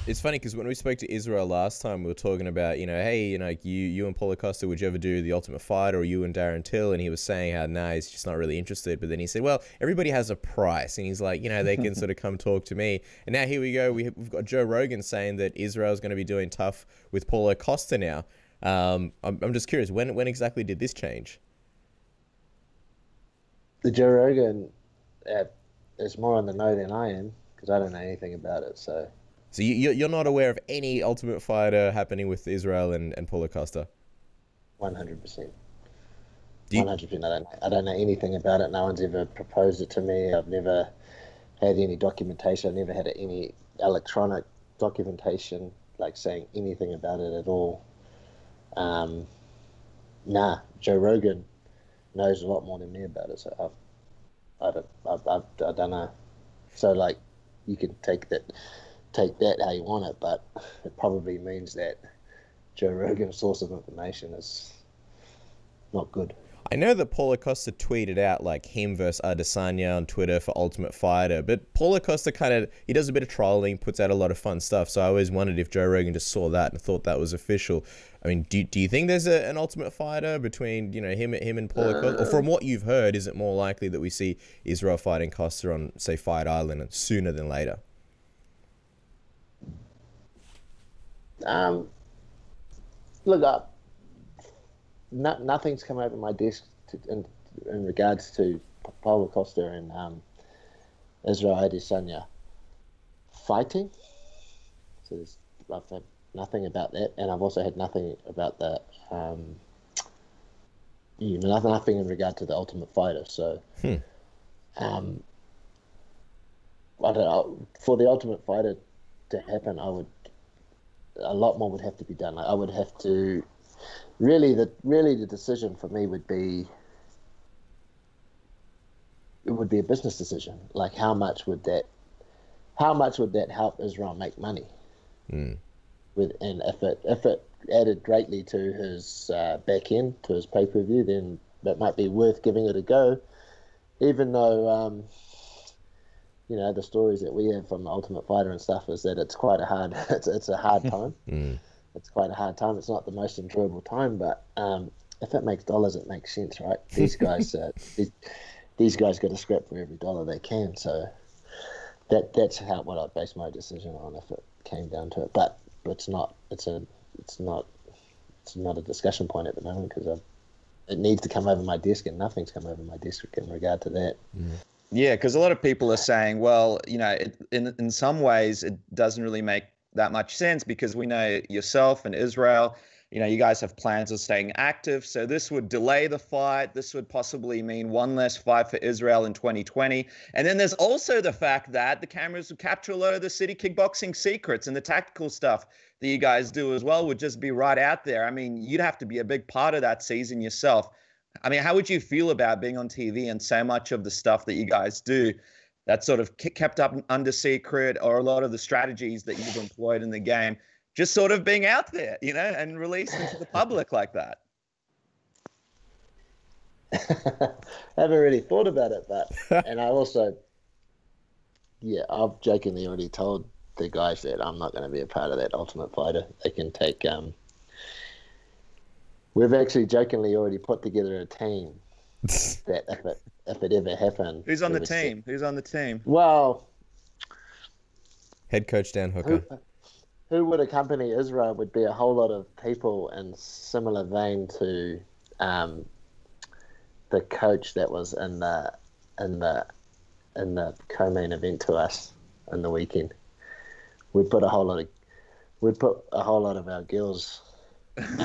It's funny because when we spoke to Israel last time, we were talking about, hey, you and Paulo Costa, would you ever do the Ultimate Fighter, or you and Darren Till? And he was saying how, nah, he's just not really interested. But then he said, well, everybody has a price. And he's like, they can sort of come talk to me. And now here we go. We've got Joe Rogan saying that Israel's going to be doing TUF with Paulo Costa now. I'm just curious, when exactly did this change? The Joe Rogan is more on the know than I am, because I don't know anything about it, so... So you're not aware of any Ultimate Fighter happening with Israel and Paulo Costa? 100%. 100%. I don't know anything about it. No one's ever proposed it to me. I've never had any documentation. I've never had any electronic documentation, like saying anything about it at all. Joe Rogan knows a lot more than me about it, so I don't know. So, like, you can take that how you want it, but it probably means that Joe Rogan's source of information is not good. I know that Paulo Costa tweeted out like him versus Adesanya on Twitter for Ultimate Fighter, but Paulo Costa he does a bit of trolling, puts out a lot of fun stuff, so I always wondered if Joe Rogan just saw that and thought that was official. I mean, do you think there's an Ultimate Fighter between him and Paulo Costa? Or from what you've heard, is it more likely that we see Israel fighting Costa on, say, Fight Island sooner than later? Look up. Nothing's come over my desk in regards to Paulo Costa and Israel Adesanya fighting. So I've had nothing about that, and I've also had nothing about the nothing in regard to the Ultimate Fighter. So, I don't know. For the Ultimate Fighter to happen, a lot more would have to be done. Like, I would have to the decision for me would be a business decision. Like, how much would that help Israel make money? And if it added greatly to his back end, to his pay-per-view, then that might be worth giving it a go. Even though the stories that we have from the Ultimate Fighter and stuff is that it's quite a hard it's a hard time. It's quite a hard time. It's not the most enjoyable time, but if it makes dollars, it makes sense, right? These guys these guys got to scrap for every dollar they can. So that's what I'd base my decision on if it came down to it. But it's not a discussion point at the moment, because it needs to come over my desk, and nothing's come over my desk in regard to that. Yeah, because a lot of people are saying, well, in some ways it doesn't really make that much sense, because we know yourself and Israel, you guys have plans of staying active. So this would delay the fight. This would possibly mean one less fight for Israel in 2020. And then there's also the fact that the cameras would capture a lot of the City Kickboxing secrets, and the tactical stuff that you guys do as well would just be right out there. I mean, you'd have to be a big part of that season yourself. I mean, how would you feel about being on TV and so much of the stuff that you guys do that's sort of kept up under secret, or a lot of the strategies that you've employed in the game, just sort of being out there, and released into the public like that? I haven't really thought about it, but and I also, I've jokingly already told the guys that I'm not going to be a part of that Ultimate Fighter. They can take. We've actually jokingly already put together a team that if it ever happened. Who's on the team? Who's on the team? Well, head coach Dan Hooker. Who would accompany Israel would be a whole lot of people in similar vein to the coach that was in the co-main event to us in the weekend. We'd put a whole lot of our girls.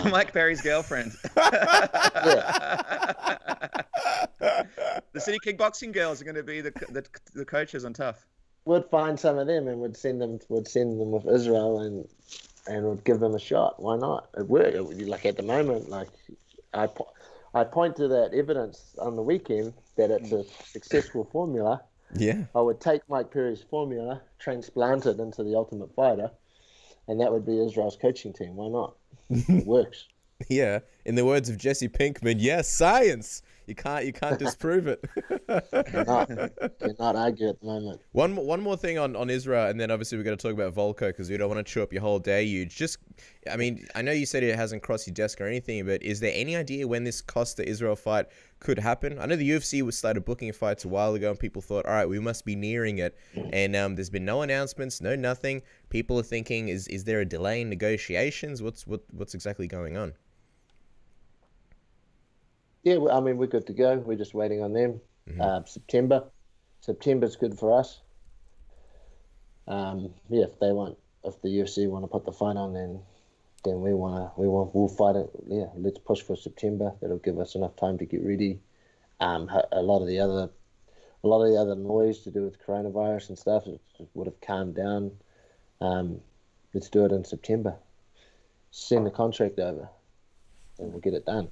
Mike Perry's girlfriend. The City Kickboxing girls are going to be the coaches on TUF. We'd find some of them and would send them with Israel and would give them a shot. Why not? It worked. Like, at the moment, like I point to that evidence on the weekend that it's a successful formula. Yeah. I would take Mike Perry's formula, transplant it into the Ultimate Fighter, and that would be Israel's coaching team. Why not? It works. Yeah. In the words of Jesse Pinkman, yes, science. You can't disprove it. Cannot argue at the moment. One more thing on Israel, and then obviously we're going to talk about Volko because we don't want to chew up your whole day, Huge. Just, I mean, I know you said it hasn't crossed your desk or anything, but is there any idea when this Costa Israel fight could happen? I know the UFC was started booking fights a while ago, and people thought, all right, we must be nearing it, and there's been no announcements, no nothing. People are thinking, is there a delay in negotiations? What's exactly going on? Yeah, I mean, we're good to go. We're just waiting on them. September's good for us. Yeah, if the UFC want to put the fight on, then we'll fight it. Yeah, let's push for September. That'll give us enough time to get ready. A lot of the other noise to do with coronavirus and stuff would have calmed down. Let's do it in September. Send the contract over, and we'll get it done.